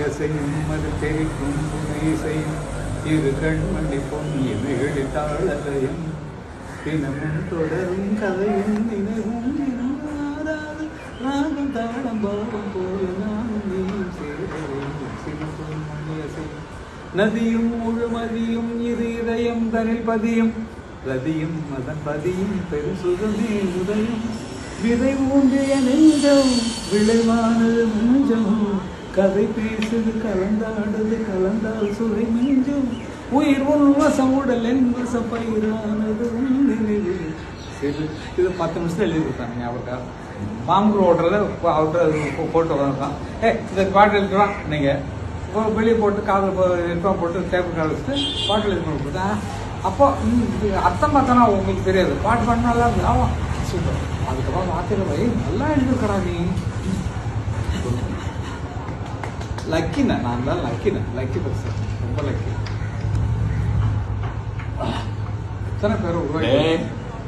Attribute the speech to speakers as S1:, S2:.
S1: அசையும் அது தெரிக்கும் புனைசையும் இரு கண்மணி பொன்னிமைகளில் தாளலயம் தினமும் தொடரும் கதையும் நினைவும் மாறாது ராகம் தாளம் பாவம் போல நானும் நீயும் சேரும் மணி அசையும் நதியும் முழுமதியும் இரு இதயம் தனில் பதியும் ரதியும் அதன் பதியும் பெருசுகமே உதயம் விதை ஊன்றிய நெஞ்சம் விளைவானது நெஞ்சம் கதை பேசுது கலந்தாடுது கலந்தால் சுவை மிஞ்சும் உயிர் உன் வசம் உடல் என் வசம் பயிரானது நினைவு சரி. இது 10 நிமிஷத்தில் எழுதி கொடுத்தாங்க ஞாபகம். பாம்பு ஓட்டுறத அவர்கிட்ட போட்டு வந்தான். இந்த பாட்டு எழுதுவா நீங்கள் வெளியே போட்டு காதில் ஹெட்ஃபோன் போட்டு டேபிள் கால் வச்சுட்டு பாட்டு எழுதி கொண்டு கொடுத்தா அப்போ அர்த்தம் பார்த்தனா உங்களுக்கு தெரியாது. பாட்டு பண்ண நல்லா இருந்து ஆமாம் சூப்பர். அதுக்கப்புறம் வார்த்தையில் போய் நல்லா எழுதிருக்கடா நீ. லக்கிண்ணா நான் தான் லக்கி பர்சன். ரொம்ப லக்கி. எத்தனை பேர் உருவாக்கி